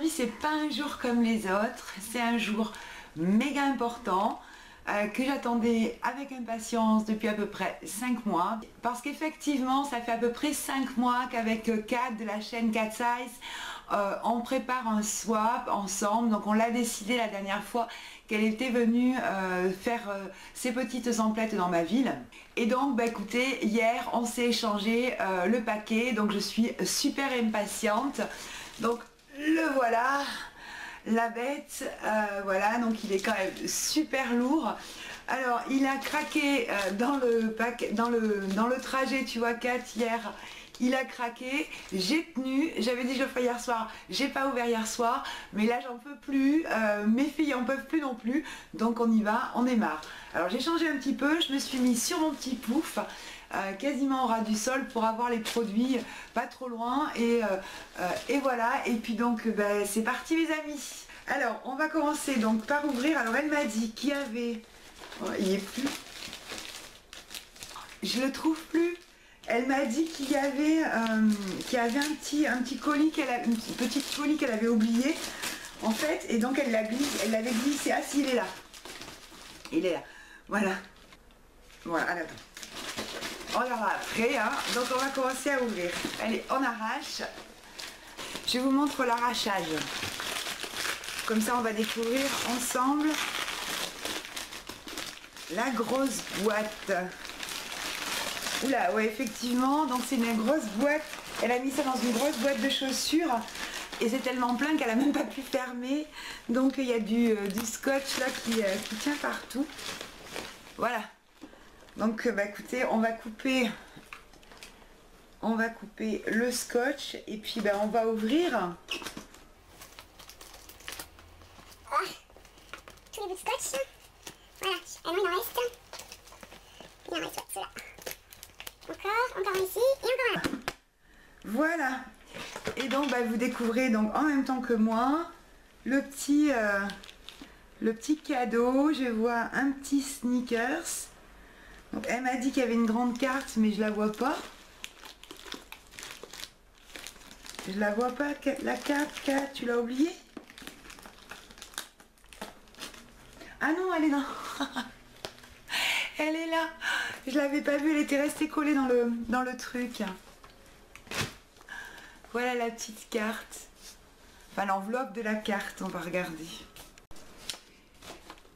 aujourd'hui c'est pas un jour comme les autres, c'est un jour méga important que j'attendais avec impatience depuis à peu près 5 mois. Parce qu'effectivement ça fait à peu près 5 mois qu'avec Kat de la chaîne Cat Size, on prépare un swap ensemble. Donc on l'a décidé la dernière fois qu'elle était venue faire ses petites emplettes dans ma ville. Et donc bah écoutez, hier on s'est échangé le paquet, donc je suis super impatiente. Donc le voilà, la bête, voilà, donc il est quand même super lourd. Alors il a craqué dans le trajet, tu vois Kat, hier il a craqué, j'ai tenu, j'avais dit je le ferai hier soir, j'ai pas ouvert hier soir, mais là j'en peux plus, mes filles en peuvent plus non plus, donc on y va, on est marre. Alors j'ai changé un petit peu, je me suis mis sur mon petit pouf, quasiment au ras du sol pour avoir les produits pas trop loin, et voilà, et puis donc ben, c'est parti les amis. Alors on va commencer donc par ouvrir. Alors elle m'a dit qu'il y avait, oh, il n'y est plus, je le trouve plus. Elle m'a dit qu'il y avait un petit colis, une petite colis qu'elle avait oublié en fait, et donc elle l'avait glissé. Ah si, il est là, il est là, voilà, voilà. Allez, attends, on verra après, hein. Donc on va commencer à ouvrir. Allez, on arrache. Je vous montre l'arrachage, comme ça on va découvrir ensemble la grosse boîte. Oula, ouais, effectivement, donc c'est une grosse boîte. Elle a mis ça dans une grosse boîte de chaussures et c'est tellement plein qu'elle a même pas pu fermer. Donc il y a du scotch là qui tient partout. Voilà. Donc bah écoutez, on va couper le scotch et puis bah on va ouvrir. Oh, tous les bouts de scotch. Voilà, ah non, il en reste. Il en reste, ouais, ceux-là. Encore ici et encore là. Voilà. Et donc bah, vous découvrez donc en même temps que moi le petit cadeau. Je vois un petit sneakers. Donc elle m'a dit qu'il y avait une grande carte, mais je la vois pas. Je la vois pas, la carte. Tu l'as oubliée? Ah non, elle est là. Elle est là. Je l'avais pas vue, elle était restée collée dans le truc. Voilà la petite carte. Enfin l'enveloppe de la carte, on va regarder.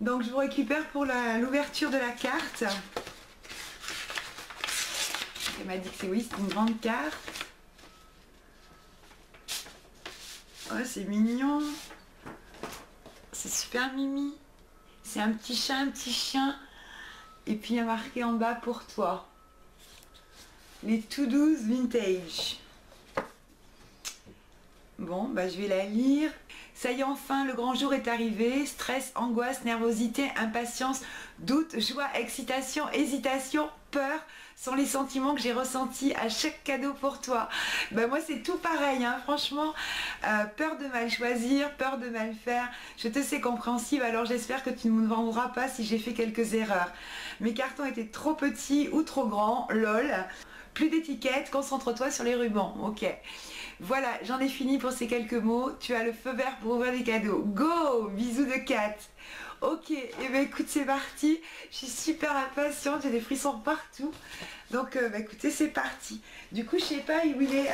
Donc je vous récupère pour l'ouverture de la carte. Elle m'a dit que c'est une grande carte. Oh c'est mignon. C'est super mimi. C'est un petit chat, un petit chien. Et puis il y a marqué en bas pour toi. Les To Do's Vintage. Bon, bah je vais la lire. Ça y est, enfin, le grand jour est arrivé. Stress, angoisse, nervosité, impatience, doute, joie, excitation, hésitation, peur sont les sentiments que j'ai ressentis à chaque cadeau pour toi. Bah moi c'est tout pareil, hein, franchement. Peur de mal choisir, peur de mal faire. Je te sais compréhensive, alors j'espère que tu ne me vendras pas si j'ai fait quelques erreurs. Mes cartons étaient trop petits ou trop grands, lol. Plus d'étiquettes, concentre-toi sur les rubans. Ok. Voilà, j'en ai fini pour ces quelques mots. Tu as le feu vert pour ouvrir les cadeaux. Go! Bisous de Kat. Ok, et ben écoute, c'est parti. Je suis super impatiente, j'ai des frissons partout. Donc bah écoutez, c'est parti. Du coup, je sais pas où il est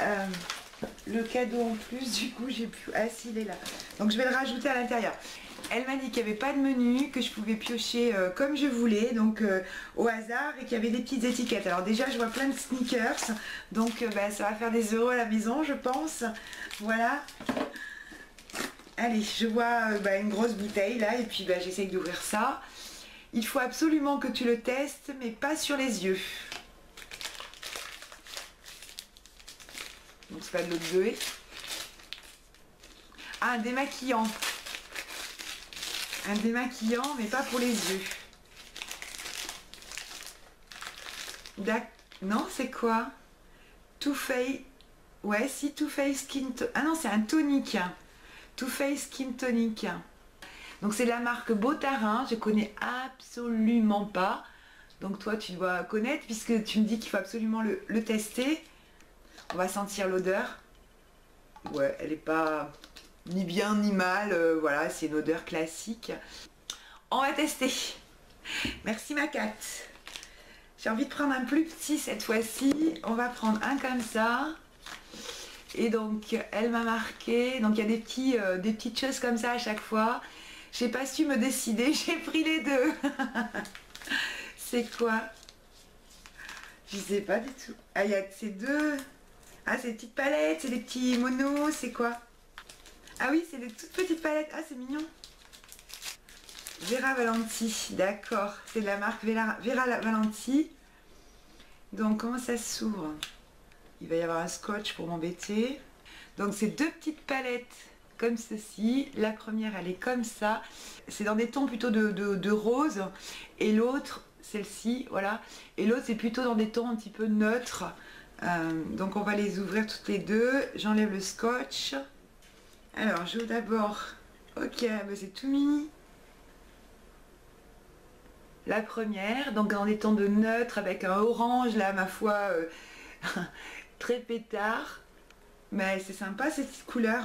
le cadeau en plus. Du coup, j'ai plus. Ah si, il est là. Donc je vais le rajouter à l'intérieur. Elle m'a dit qu'il n'y avait pas de menu, que je pouvais piocher comme je voulais, donc au hasard, et qu'il y avait des petites étiquettes. Alors déjà je vois plein de sneakers, donc bah, ça va faire des euros à la maison je pense. Voilà. Allez, je vois bah, une grosse bouteille là, et puis bah, j'essaye d'ouvrir ça. Il faut absolument que tu le testes, mais pas sur les yeux. Donc c'est pas de l'eau de Zoé. Ah, un démaquillant. Un démaquillant, mais pas pour les yeux. Non, c'est quoi? Too Faced. Ouais, si, Too Faced Skin Tonic. Ah non, c'est un tonique. Too Faced Skin Tonic. Donc c'est de la marque Botarin. Je connais absolument pas. Donc toi, tu dois connaître puisque tu me dis qu'il faut absolument le tester. On va sentir l'odeur. Ouais, elle est pas... ni bien ni mal, voilà, c'est une odeur classique. On va tester. Merci ma Cat. J'ai envie de prendre un plus petit cette fois-ci. On va prendre un comme ça. Et donc elle m'a marqué. Donc il y a des petites choses comme ça à chaque fois. J'ai pas su me décider, j'ai pris les deux. C'est quoi? Je sais pas du tout. Ah, il y a ces deux. Ah, c'est des petites palettes, c'est des petits monos, c'est quoi? Ah oui, c'est des toutes petites palettes. Ah, c'est mignon. Vera Valenti, d'accord. C'est de la marque Vera Valenti. Donc, comment ça s'ouvre? Il va y avoir un scotch pour m'embêter. Donc, c'est deux petites palettes comme ceci. La première, elle est comme ça. C'est dans des tons plutôt de rose. Et l'autre, celle-ci, voilà. Et l'autre, c'est plutôt dans des tons un petit peu neutres. Donc, on va les ouvrir toutes les deux. J'enlève le scotch. Alors, j'ouvre d'abord. Ok, bah c'est tout mini. La première, donc dans des tons de neutre avec un orange, là, ma foi, très pétard. Mais c'est sympa cette petite couleur.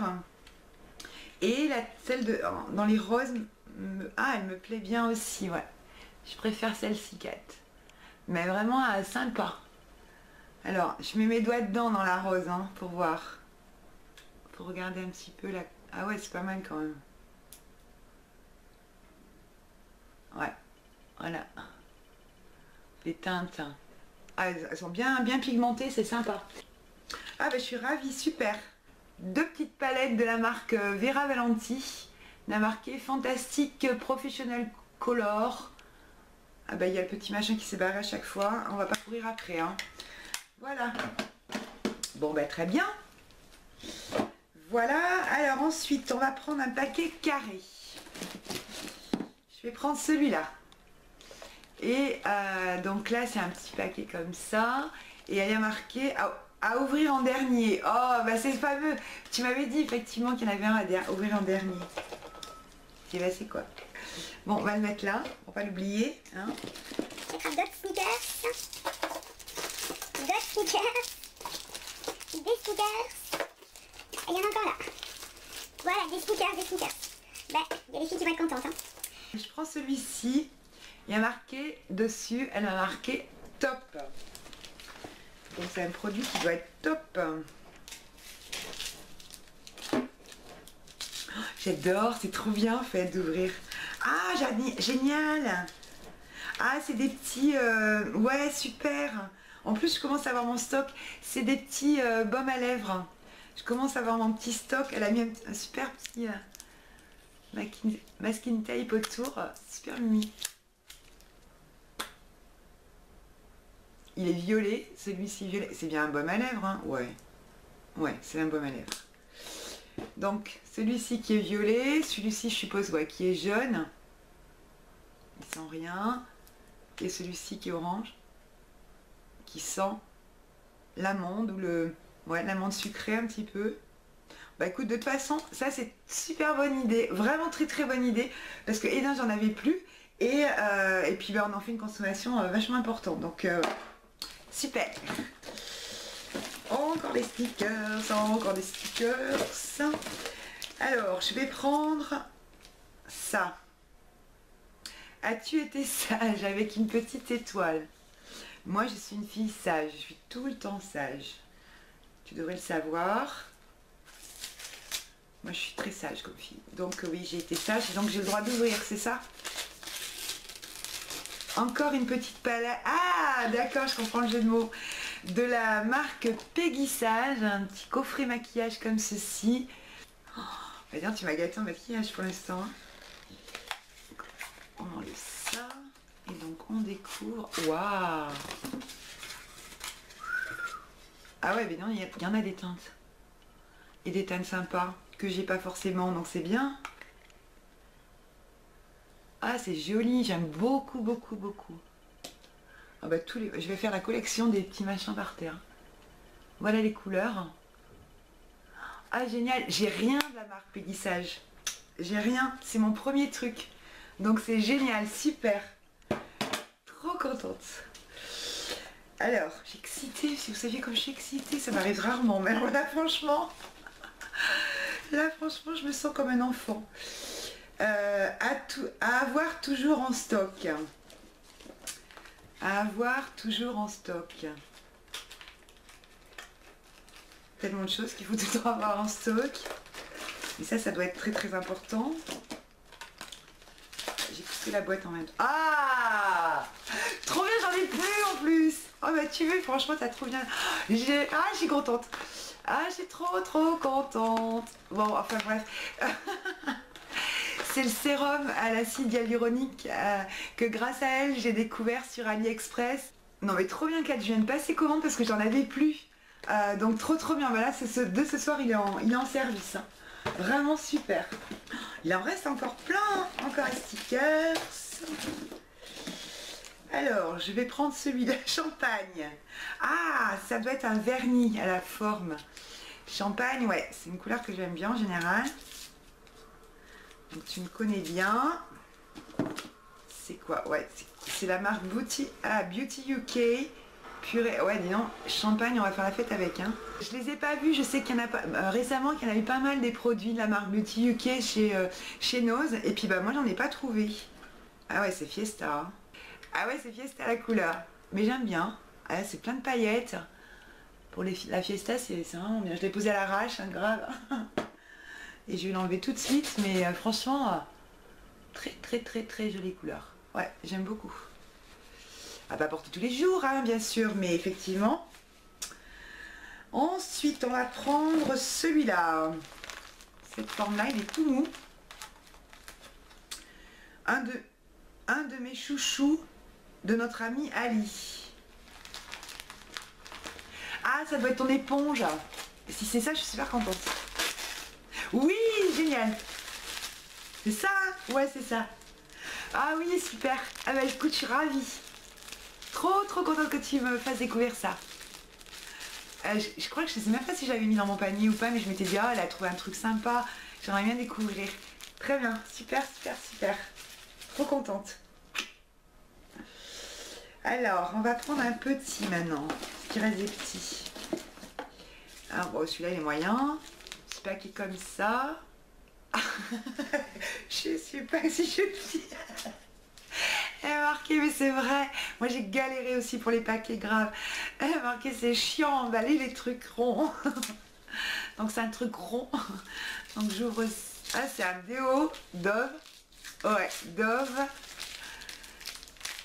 Et celle dans les roses, elle me plaît bien aussi, ouais. Je préfère celle-ci, Cat. Mais vraiment sympa. Alors, je mets mes doigts dedans dans la rose, hein, pour voir. Pour regarder un petit peu la... Ah ouais, c'est pas mal quand même. Ouais, voilà. Les teintes. Ah, elles sont bien pigmentées, c'est sympa. Ah bah je suis ravie, super. Deux petites palettes de la marque Vera Valenti. On a marqué Fantastic Professional Color. Ah bah il y a le petit machin qui s'est barré à chaque fois. On va pas courir après, hein. Voilà. Bon bah très bien. Voilà. Alors ensuite, on va prendre un paquet carré. Je vais prendre celui-là. Et donc là, c'est un petit paquet comme ça. Et elle a marqué à ouvrir en dernier. Oh, bah c'est fameux. Tu m'avais dit effectivement qu'il y en avait un à ouvrir en dernier. Et bah c'est quoi? Bon, on va le mettre là. On va pas l'oublier. Hein. Je vais prendre d'autres sneakers. D'autres sneakers. Des sneakers. Et il y en a encore là. Voilà, des sneakers. Bah, il y a des filles qui vont être contentes. Hein. Je prends celui-ci. Il y a marqué dessus, elle a marqué top. Donc c'est un produit qui doit être top. Oh, j'adore, c'est trop bien fait d'ouvrir. Ah, génial. Ah, c'est des petits... ouais, super. En plus, je commence à avoir mon stock. C'est des petits baumes à lèvres. Je commence à avoir mon petit stock. Elle a mis un super petit masking tape autour. Super mimi. Il est violet, celui-ci violet. C'est bien un baume à lèvres, hein? Ouais. Ouais, c'est un baume à lèvres. Donc, celui-ci qui est violet, celui-ci, je suppose, ouais, qui est jaune. Il sent rien. Et celui-ci qui est orange, qui sent l'amande ou le... Ouais, l'amande sucrée un petit peu. Bah écoute, de toute façon, ça c'est super bonne idée. Vraiment très bonne idée. Parce que Eden, j'en avais plus. Et puis bah, on en fait une consommation vachement importante. Donc... super. Encore des stickers, encore des stickers. Alors, je vais prendre ça. As-tu été sage avec une petite étoile? Moi, je suis une fille sage. Je suis tout le temps sage. Tu devrais le savoir. Moi, je suis très sage comme fille. Donc, oui, j'ai été sage. Donc, j'ai le droit d'ouvrir, c'est ça? Encore une petite palette. Ah, d'accord, je comprends le jeu de mots. De la marque Peggy Sage, un petit coffret maquillage comme ceci. Oh, bah dire, tu m'as gâté en maquillage pour l'instant. On enlève ça. Et donc, on découvre. Waouh! Ah ouais, mais non, il y en a des teintes. Et des teintes sympas que j'ai pas forcément, donc c'est bien. Ah, c'est joli, j'aime beaucoup. Ah bah, je vais faire la collection des petits machins par terre. Voilà les couleurs. Ah, génial, j'ai rien de la marque Peggy Sage. J'ai rien, c'est mon premier truc. Donc c'est génial, super. Trop contente. Alors, j'ai excitée, si vous saviez comme je suis excitée, ça m'arrive rarement, mais voilà, franchement, Là, franchement, je me sens comme un enfant. À avoir toujours en stock. À avoir toujours en stock. Tellement de choses qu'il faut tout le temps avoir en stock. Et ça doit être très très important. J'ai coupé la boîte en même temps. Ah, trop bien, j'en ai plus en plus. Oh bah tu veux, franchement, t'as trop bien. Je suis contente. Ah, je suis trop contente. Bon, enfin bref. C'est le sérum à l'acide hyaluronique que grâce à elle, j'ai découvert sur AliExpress. Non mais trop bien, Kat, je viens de passer commande parce que j'en avais plus. Donc trop bien. Voilà, de ce soir, il est en service. Hein. Vraiment super. Il en reste encore plein. Encore un stickers. Alors, je vais prendre celui-là, champagne. Ah, ça doit être un vernis à la forme. Champagne, ouais, c'est une couleur que j'aime bien en général. Donc tu me connais bien. C'est quoi? Ouais, c'est la marque Beauty UK. Purée, ouais, dis donc, champagne, on va faire la fête avec. Hein. Je les ai pas vus, je sais qu'il y en a pas, récemment qu'il y en avait pas mal des produits de la marque Beauty UK chez Nose. Et puis bah moi j'en ai pas trouvé. Ah ouais, c'est Fiesta. Hein. Ah ouais, c'est Fiesta la couleur. Mais j'aime bien. Ah, c'est plein de paillettes. Pour la Fiesta, c'est vraiment bien. Je l'ai posé à l'arrache, hein, grave. Et je vais l'enlever tout de suite. Mais franchement, très jolie couleur. Ouais, j'aime beaucoup. À pas porter tous les jours, hein, bien sûr. Mais effectivement. Ensuite, on va prendre celui-là. Cette forme-là, il est tout mou. Un de mes chouchous de notre ami Ali. Ah, ça doit être ton éponge. Si c'est ça, je suis super contente. Oui, génial. C'est ça, hein? Ouais, c'est ça. Ah oui, super. Ah bah écoute, je suis ravie. Trop contente que tu me fasses découvrir ça. Je crois que je sais même pas si j'avais mis dans mon panier ou pas, mais je m'étais dit, ah, elle a trouvé un truc sympa. J'aimerais bien découvrir. Très bien, super. Trop contente. Alors, on va prendre un petit maintenant. Ce qui reste des petits. Alors, bon, celui-là, il est moyen. Petit paquet comme ça. Je sais pas si je le dis. Elle a marqué, mais c'est vrai. Moi, j'ai galéré aussi pour les paquets graves. Elle a marqué, c'est chiant à emballer les trucs ronds. Donc, c'est un truc rond. Donc, j'ouvre. Ah, c'est un déo Dove. Ouais,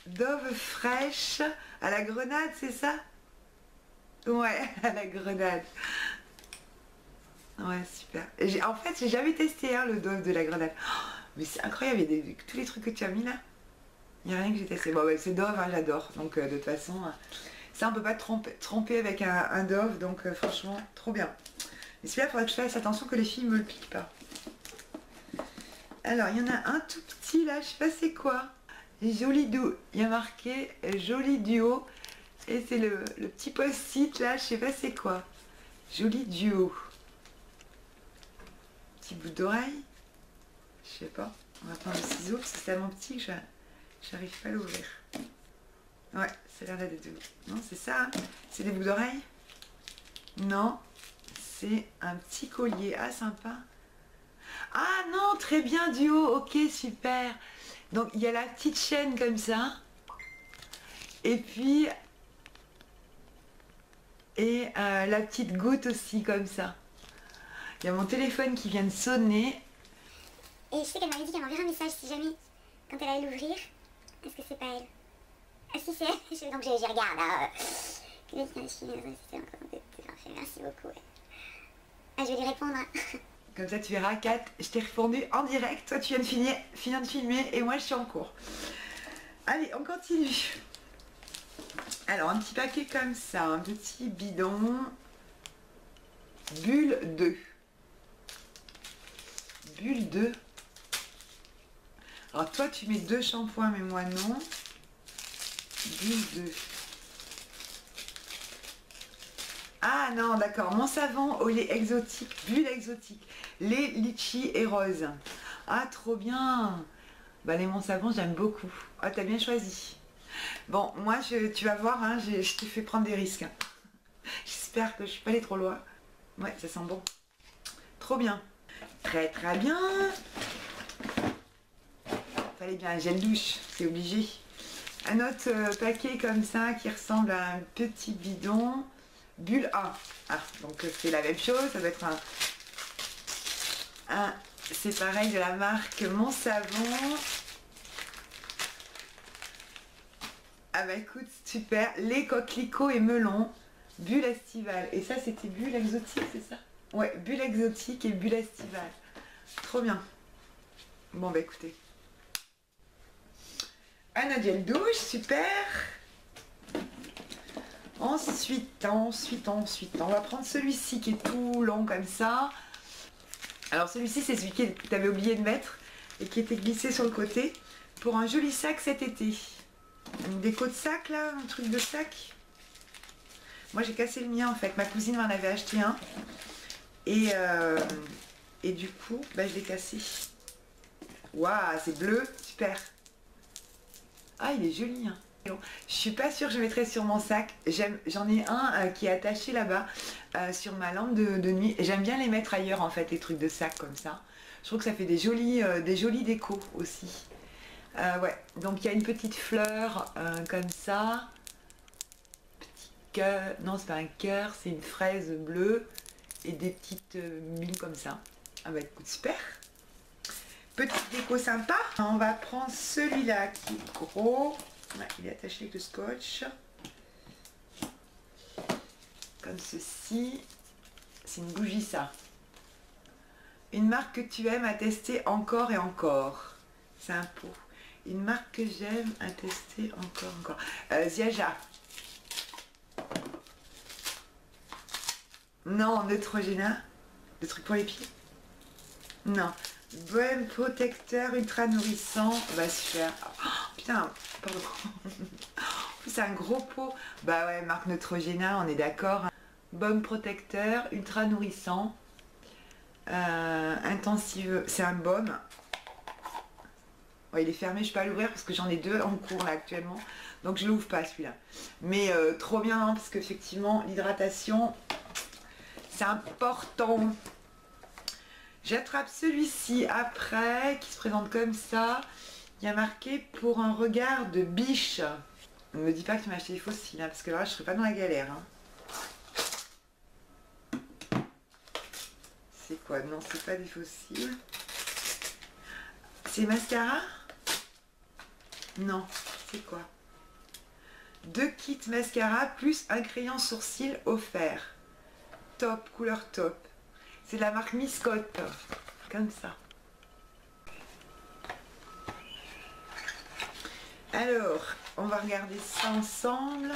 Dove fraîche à la grenade, c'est ça? Ouais, à la grenade. Ouais, super. En fait, j'ai jamais testé hein, le Dove de la grenade. Oh, mais c'est incroyable, il y a tous les trucs que tu as mis là. Il n'y a rien que j'ai testé. Bon, ouais, c'est Dove, hein, j'adore. Donc, de toute façon, ça, on peut pas tremper avec un Dove. Donc, franchement, trop bien. Mais celui-là, il faudrait que je fasse attention que les filles me le piquent pas. Alors, il y en a un tout petit là, je sais pas c'est quoi. Joli duo, il y a marqué joli duo et c'est le petit post-it là, je sais pas c'est quoi. Joli duo. Petit bout d'oreille. Je sais pas. On va prendre le ciseau parce que c'est tellement petit que j'arrive pas à l'ouvrir. Ouais, ça a l'air d'être doux. Non, c'est ça. Hein, c'est des bouts d'oreille. Non, c'est un petit collier. Ah, sympa. Ah non, très bien duo. Ok, super. Donc il y a la petite chaîne comme ça. Et puis la petite goutte aussi comme ça. Il y a mon téléphone qui vient de sonner. Et je sais qu'elle m'avait dit qu'elle m'enverrait un message si jamais, quand elle allait l'ouvrir. Est-ce que c'est pas elle? Ah si c'est elle. Donc j'y regarde. Merci beaucoup. Ouais. Ah je vais lui répondre. Comme ça tu verras, Kat, je t'ai répondu en direct. Toi tu viens de filmer et moi je suis en cours. Allez, on continue. Alors un petit paquet comme ça, un petit bidon. Bulle 2. Bulle 2. Alors toi tu mets 2 shampoings mais moi non. Bulle 2. Ah non, d'accord. Mon savon au lait exotique, bulle exotique. Lait litchi et rose. Ah, trop bien. Bah, les mon savon, j'aime beaucoup. Ah, t'as bien choisi. Bon, moi, tu vas voir, hein, je te fais prendre des risques. J'espère que je suis pas allée trop loin. Ouais, ça sent bon. Trop bien. très très bien. Fallait bien un gel douche, c'est obligé. Un autre paquet comme ça qui ressemble à un petit bidon. Bulle 1. Ah, donc c'est la même chose, ça doit être c'est pareil de la marque Mon Savon. Ah bah écoute, super. Les coquelicots et melons. Bulle estivale. Et ça c'était bulle exotique, c'est ça? Ouais, bulle exotique et bulle estivale. Trop bien. Bon bah écoutez. Un autre gel douche, super. Ensuite, on va prendre celui-ci qui est tout long comme ça. Alors celui-ci, c'est celui que tu avais oublié de mettre et qui était glissé sur le côté pour un joli sac cet été. Une déco de sac là, un truc de sac. Moi j'ai cassé le mien en fait, ma cousine m'en avait acheté un. Et du coup, bah, je l'ai cassé. Waouh, c'est bleu, super. Ah, il est joli, hein. Je suis pas sûre que je mettrai sur mon sac. J'en ai un qui est attaché là-bas sur ma lampe de nuit. J'aime bien les mettre ailleurs en fait, les trucs de sac comme ça. Je trouve que ça fait des jolis décos aussi. Ouais, donc il y a une petite fleur comme ça. Petit cœur. Non, c'est pas un cœur, c'est une fraise bleue. Et des petites bulles comme ça. Ah bah écoute, super. Petite déco sympa. On va prendre celui-là qui est gros. Ouais, il est attaché avec le scotch. Comme ceci. C'est une bougie ça. Une marque que tu aimes à tester encore et encore. C'est un pot. Une marque que j'aime à tester encore. Ziaja. Non, Neutrogena. Le truc pour les pieds. Non. Bohème protecteur ultra nourrissant. Bah super. Oh, putain, pardon. C'est un gros pot. Bah ouais, marque Neutrogena, on est d'accord. Baume protecteur ultra nourrissant. Intensive. C'est un baume. Ouais, il est fermé, je peux pas l'ouvrir parce que j'en ai deux en cours là actuellement. Donc je l'ouvre pas celui-là. Mais trop bien hein, parce qu'effectivement l'hydratation c'est important. J'attrape celui-ci après, qui se présente comme ça. Il y a marqué pour un regard de biche. Ne me dis pas que tu m'as acheté des fossiles, hein, parce que là je serais pas dans la galère. Hein. C'est quoi? Non, c'est pas des fossiles. C'est mascara? Non, c'est quoi? 2 kits mascara plus un crayon sourcil offert. Top, couleur top. C'est de la marque Miss Scott, comme ça. Alors, on va regarder ça ensemble.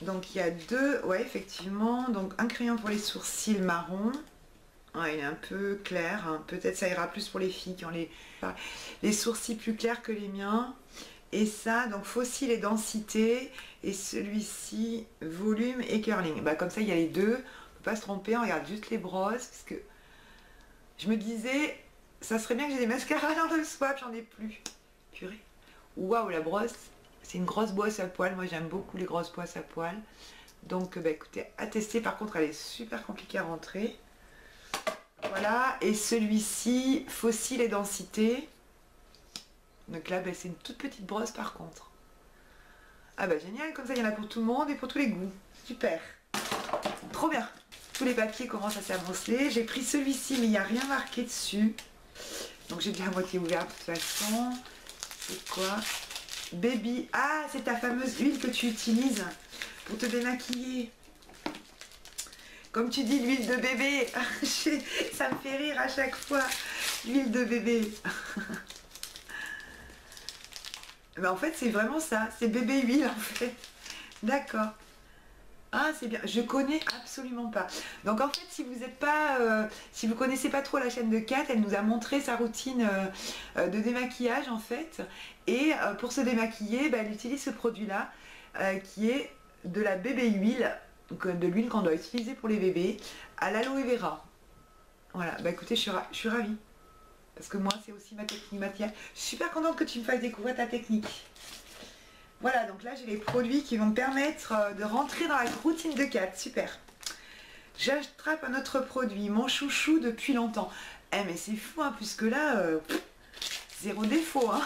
Donc il y a deux, ouais effectivement, donc un crayon pour les sourcils marron. Ouais, il est un peu clair, hein. Peut-être ça ira plus pour les filles qui ont les sourcils plus clairs que les miens. Et ça, donc fossile et densité, et celui-ci, volume et curling. Bah, comme ça, il y a les deux, on peut pas se tromper, on regarde juste les brosses, parce que je me disais, ça serait bien que j'ai des mascaras dans le swap, j'en ai plus. Purée. Waouh, la brosse, c'est une grosse brosse à poils, moi j'aime beaucoup les grosses brosses à poils. Donc, bah écoutez, à tester, par contre, elle est super compliquée à rentrer. Voilà, et celui-ci, fossile et densité. Donc là, bah, c'est une toute petite brosse par contre. Ah bah génial, comme ça il y en a pour tout le monde et pour tous les goûts. Super. Trop bien. Tous les papiers commencent à s'amonceler. J'ai pris celui-ci, mais il n'y a rien marqué dessus. Donc j'ai déjà à moitié ouvert de toute façon. C'est quoi? Baby. Ah, c'est ta fameuse huile que tu utilises pour te démaquiller. Comme tu dis, l'huile de bébé. Ça me fait rire à chaque fois. L'huile de bébé. Mais en fait, c'est vraiment ça. C'est bébé huile, en fait. D'accord. Ah, c'est bien. Je connais absolument pas. Donc, en fait, si vous êtes pas... si vous connaissez pas trop la chaîne de Kat, elle nous a montré sa routine de démaquillage, en fait. Et pour se démaquiller, bah, elle utilise ce produit-là, qui est de la bébé huile. Donc, de l'huile qu'on doit utiliser pour les bébés, à l'aloe vera. Voilà. Bah, écoutez, je suis ravie. Parce que moi, c'est aussi ma technique maquillage. Je suis super contente que tu me fasses découvrir ta technique. Voilà, donc là, j'ai les produits qui vont me permettre de rentrer dans la routine de Kat. Super. J'attrape un autre produit, mon chouchou depuis longtemps. Eh mais c'est fou, hein, puisque là, zéro défaut. Hein.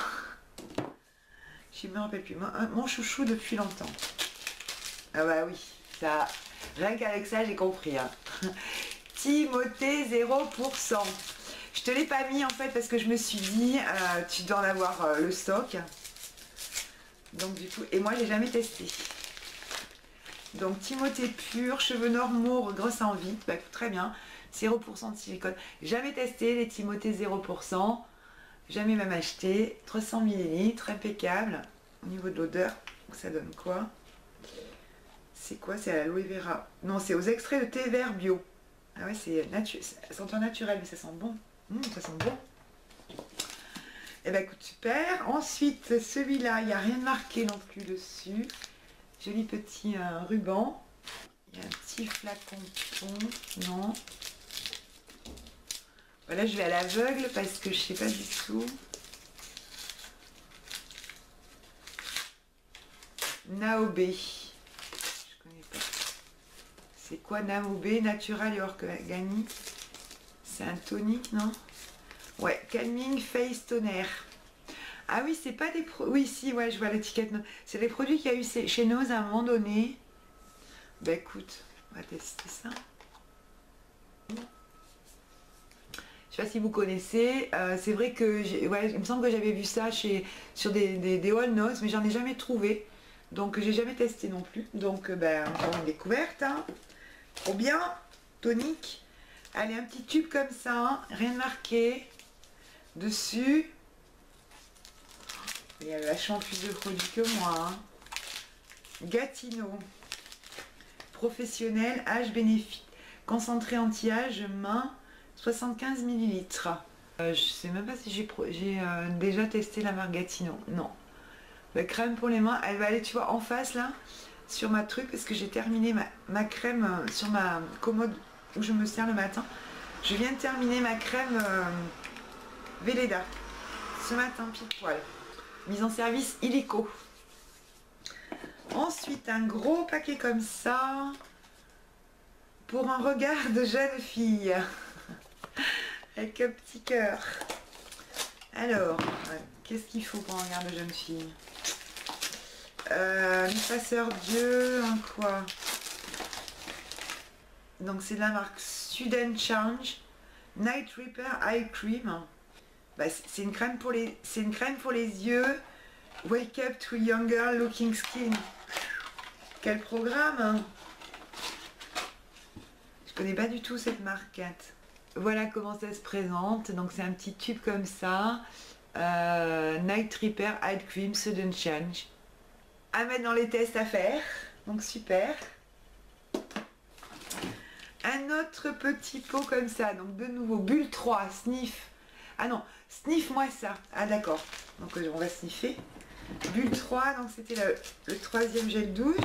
Je me rappelle plus. Mon chouchou depuis longtemps. Ah bah oui, ça, rien qu'avec ça, j'ai compris. Hein. Timothée 0%. Je te l'ai pas mis en fait parce que je me suis dit, tu dois en avoir le stock. Donc du coup, et moi j'ai jamais testé. Donc Timothée pur, cheveux normaux, regrosses en vite, bah, très bien. 0% de silicone. Jamais testé les Timothée 0%. Jamais même acheté. 300 ml, impeccable. Au niveau de l'odeur, ça donne quoi? C'est quoi? C'est à l'aloe vera. Non, c'est aux extraits de thé vert bio. Ah ouais, c'est senteur naturelle, mais ça sent bon. Ça sent bon. Eh ben écoute, super. Ensuite, celui-là, il n'y a rien de marqué non plus dessus. Joli petit ruban. Il y a un petit flacon non. Voilà, je vais à l'aveugle parce que je sais pas du tout. Naobé. Je connais pas. C'est quoi Naobé? Natural et organique. C'est un tonique, non? Ouais, Calming Face Toner. Ah oui, c'est pas des produits. Oui, si, ouais, je vois l'étiquette. C'est des produits qu'il y a eu chez nous à un moment donné. Bah écoute, on va tester ça. Je sais pas si vous connaissez, c'est vrai que ouais, il me semble que j'avais vu ça sur des All Nose, mais j'en ai jamais trouvé. Donc j'ai jamais testé non plus. Donc ben, encore une découverte. Hein. Trop bien. Tonique. Allez, un petit tube comme ça, hein. Rien de marqué. Dessus. Il y a vachement plus de produits que moi. Hein. Gatineau. Professionnel, âge bénéfique. Concentré anti-âge, main. 75 ml. Je sais même pas si j'ai déjà testé la marque Gatineau. Non. La crème pour les mains, elle va aller, tu vois, en face là, sur ma truc, parce que j'ai terminé ma crème sur ma commode où je me sers le matin. Je viens de terminer ma crème Velleda ce matin, pile poil. Mise en service illico. Ensuite, un gros paquet comme ça pour un regard de jeune fille. Avec un petit cœur. Alors, qu'est-ce qu'il faut pour un regard de jeune fille? Effaceur Dieu, un quoi? Donc c'est de la marque Sudden Change Night Repair Eye Cream. Bah, c'est une crème pour les yeux. Wake up to younger looking skin. Quel programme, hein? Je connais pas du tout cette marquette. Voilà comment ça se présente. Donc c'est un petit tube comme ça. Night Repair Eye Cream Sudden Change. À mettre dans les tests à faire. Donc super. Un autre petit pot comme ça. Donc de nouveau bulle 3, sniff. Ah non, sniff-moi ça. Ah d'accord. Donc on va sniffer. Bulle 3, donc c'était le troisième gel douche.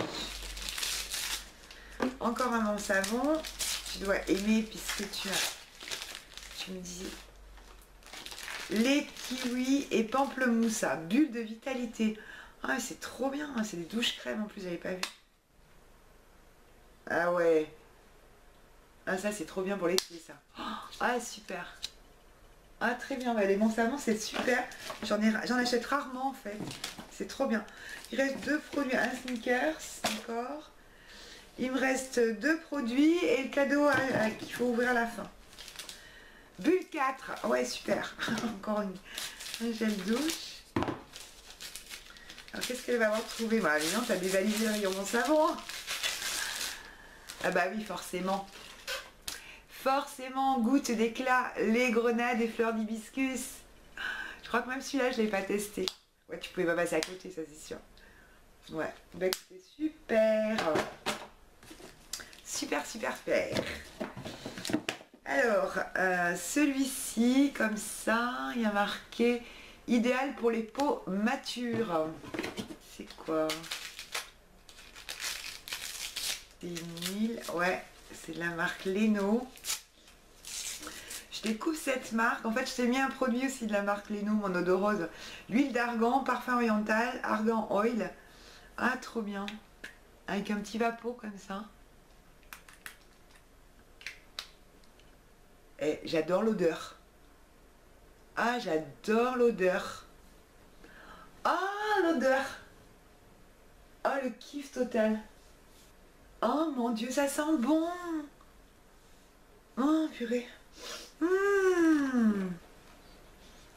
Encore un bon savon. Tu dois aimer puisque tu me dis lait kiwi et pamplemousse, bulle de vitalité. Ah c'est trop bien, c'est des douches crème en plus, j'avais pas vu. Ah ouais. Ah ça c'est trop bien pour l'été ça. Ah super. Ah très bien, bah, les bons savons c'est super. J'en achète rarement en fait. C'est trop bien. Il reste 2 produits, un sneakers encore. Il me reste 2 produits et le cadeau qu'il faut ouvrir à la fin. Bulle 4, ouais super. Encore un gel douche. Alors qu'est-ce qu'elle va avoir trouvé? Bah évidemment, t'as dévalisé le rayon mon savon. Ah bah oui, forcément. Forcément, goutte d'éclat, les grenades et fleurs d'hibiscus. Je crois que même celui-là, je ne l'ai pas testé. Ouais, tu pouvais pas passer à côté, ça c'est sûr. Ouais, bah c'est super. Super, super faire. Alors, celui-ci, comme ça, il y a marqué idéal pour les peaux matures. C'est quoi? C'est une huile, ouais, c'est de la marque Leno. Je découvre cette marque. En fait, je t'ai mis un produit aussi de la marque Leno, mon eau de rose. L'huile d'argan, parfum oriental, argan oil. Ah, trop bien. Avec un petit vapeau comme ça. Et j'adore l'odeur. Ah, j'adore l'odeur. Ah, l'odeur. Ah, le kiff total. Oh mon Dieu, ça sent bon. Oh, purée.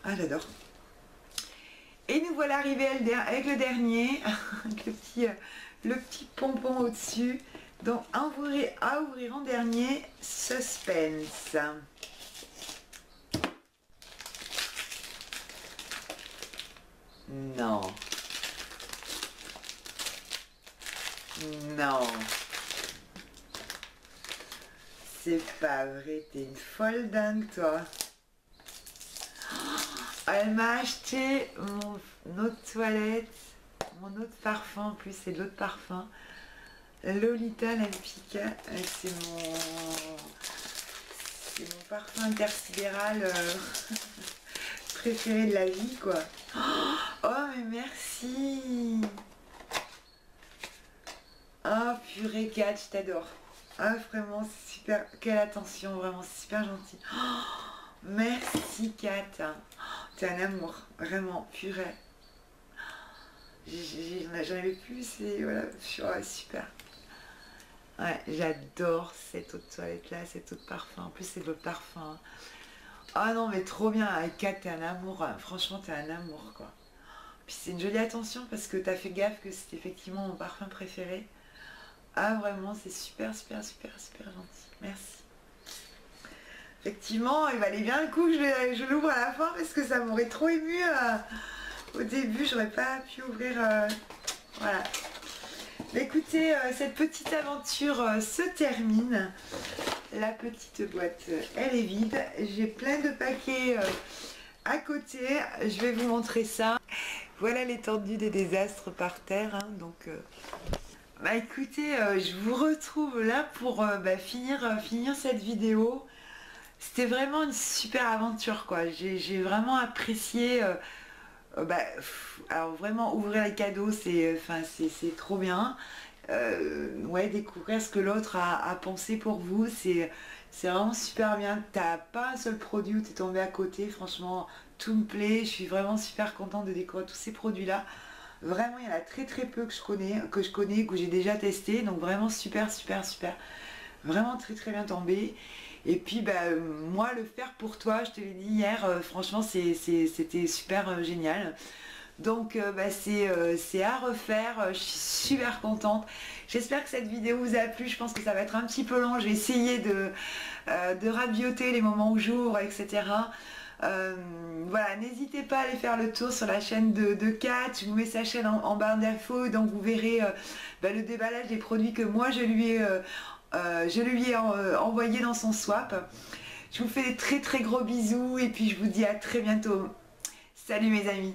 Ah, j'adore. Et nous voilà arrivés avec le dernier, avec le petit pompon au-dessus. Donc, à ouvrir en dernier, suspense. Non. Non. C'est pas vrai, t'es une folle dingue, toi. Elle m'a acheté mon eau de toilette, mon eau de parfum, en plus c'est de l'eau de parfum. Lolita Lempicka, c'est mon parfum intersidéral préféré de la vie, quoi. Oh mais merci. Oh purée Kat, je t'adore. Ah vraiment c'est super, quelle attention, vraiment c'est super gentil. Oh, merci Kat. T'es un amour, vraiment, purée. J'en avais plus, c'est voilà, oh, super. Ouais, j'adore cette eau de toilette là, cette eau de parfum. En plus c'est de l'eau de parfum. Ah non mais trop bien, avec Kat t'es un amour, franchement t'es un amour quoi. Puis c'est une jolie attention parce que t'as fait gaffe que c'était effectivement mon parfum préféré. Ah vraiment c'est super super super super gentil, merci. Effectivement, il valait bien le coup que je l'ouvre à la fin parce que ça m'aurait trop ému au début, j'aurais pas pu ouvrir. Voilà. Mais écoutez, cette petite aventure se termine. La petite boîte, elle est vide. J'ai plein de paquets à côté. Je vais vous montrer ça. Voilà l'étendue des désastres par terre. Hein, donc, bah écoutez, je vous retrouve là pour finir cette vidéo. C'était vraiment une super aventure quoi, j'ai vraiment apprécié, alors vraiment ouvrir les cadeaux c'est trop bien, ouais, découvrir ce que l'autre a pensé pour vous, c'est vraiment super bien. T'as pas un seul produit où t'es tombé à côté, franchement tout me plaît, je suis vraiment super contente de découvrir tous ces produits là. Vraiment il y en a très peu que je connais, que j'ai déjà testé, donc vraiment super, vraiment très bien tombé. Et puis moi le faire pour toi, je te l'ai dit hier, franchement c'était super génial. Donc c'est à refaire, je suis super contente. J'espère que cette vidéo vous a plu, je pense que ça va être un petit peu long, j'ai essayé de rabioter les moments où j'ouvre, etc. Voilà, n'hésitez pas à aller faire le tour sur la chaîne de Kat, je vous mets sa chaîne en barre d'infos, donc vous verrez le déballage des produits que moi je lui ai envoyé dans son swap. Je vous fais des très gros bisous et puis je vous dis à très bientôt. Salut mes amis.